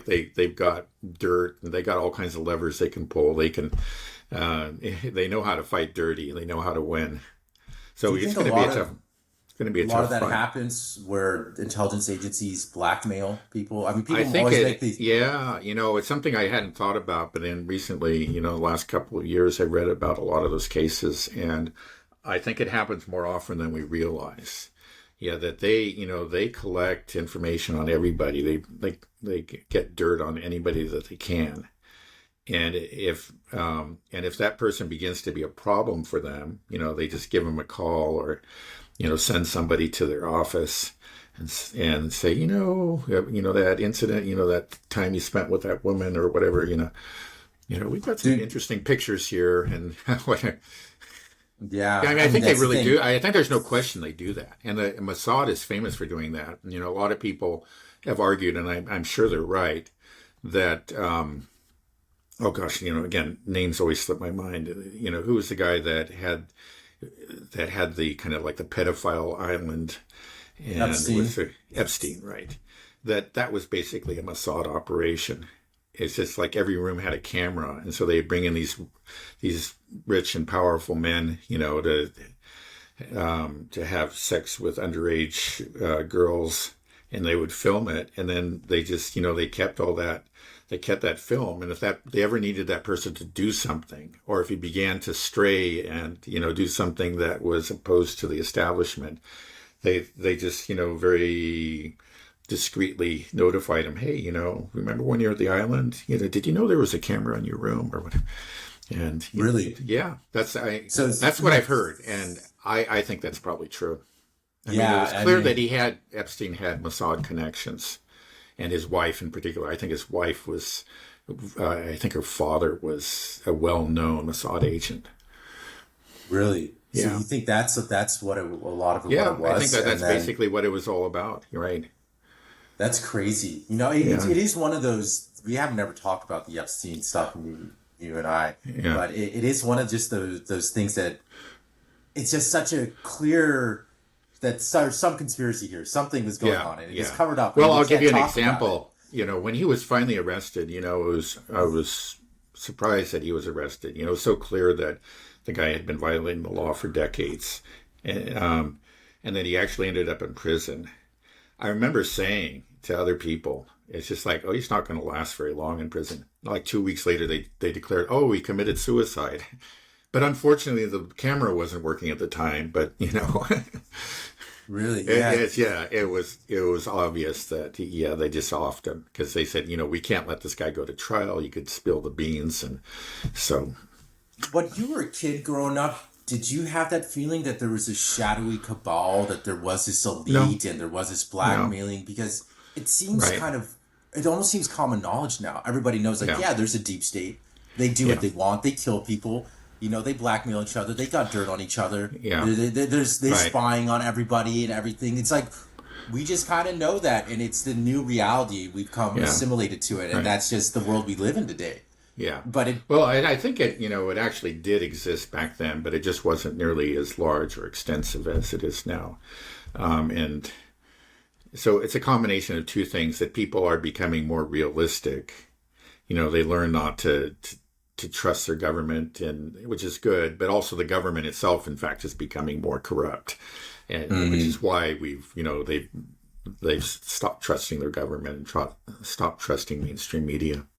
they've got dirt, and they got all kinds of levers they can pull. They know how to fight dirty, and they know how to win. Do So you it's think a going to be lot a of tough. It's going to be a a lot of tough that fight. happens where intelligence agencies blackmail people? I mean, I people think always make these. yeah, it's something I hadn't thought about, but then recently, the last couple of years, I read about a lot of those cases, and I think it happens more often than we realize. Yeah, that they collect information on everybody. They get dirt on anybody that they can. And if that person begins to be a problem for them, they just give them a call, or send somebody to their office and say, that incident, that time you spent with that woman or whatever, we've got some Dude, interesting pictures here, and what. Yeah, I yeah, mean, I I mean think they that's the really do. thing. I think there's no question they do that, and the Mossad is famous for doing that. A lot of people have argued, and I'm sure they're right, that oh gosh, again, names always slip my mind. Who was the guy that had the kind of like the pedophile island, and Epstein. with Epstein, right? That was basically a Mossad operation. It's just like every room had a camera, and so they bring in these rich and powerful men, to have sex with underage girls, and they would film it, and then they just they kept all that. They kept that film, and if they ever needed that person to do something, or if he began to stray and do something that was opposed to the establishment, they just very discreetly notified him, hey, remember when you're at the island, did you know there was a camera in your room or what? And Really? yeah, So that's what I've heard, and I think that's probably true. I mean, it was yeah, I clear that mean, Epstein had Mossad connections, and his wife in particular. I think his wife was, I think her father was a well-known Mossad agent. really. So Yeah, you think that's what a lot of it what it yeah, I think was, that and that's then basically what it was all about. You're right. that's crazy. You know, it, Yeah, it is one of those we have never talked about the Epstein stuff, you and I, yeah, but it is one of just those things that it's just such a clear that there's some conspiracy here. Something was going yeah, on, and it is yeah. covered up, and Well, we I'll give can't you an talk about it. example. When he was finally arrested, I was surprised that he was arrested. It was so clear that the guy had been violating the law for decades, and that he actually ended up in prison. I remember saying to other people, it's just like, oh, he's not going to last very long in prison. Like 2 weeks later, they declared, oh, he committed suicide. But unfortunately, the camera wasn't working at the time. But Really, yeah. it was obvious that yeah, they just offed him because they said, we can't let this guy go to trial. You could spill the beans, and so When you were a kid growing up, did you have that feeling that there was a shadowy cabal, that there was this no, elite and there was this no, blackmailing? Because it seems right, kind of, it almost seems common knowledge now. Everybody knows, like, yeah, yeah, there's a deep state. They do what yeah, they want. They kill people. They blackmail each other. They got dirt on each other. yeah, They're right, spying on everybody and everything. It's like we just kind of know that, and it's the new reality. We've come yeah, assimilated to it, and right. that's just the world we live in today. Yeah. But it, Well, I think it actually did exist back then, but it just wasn't nearly as large or extensive as it is now. And so it's a combination of two things that people are becoming more realistic. They learn not to trust their government, and which is good, but also the government itself, in fact, is becoming more corrupt, and which is why they've stopped trusting their government and stopped trusting mainstream media.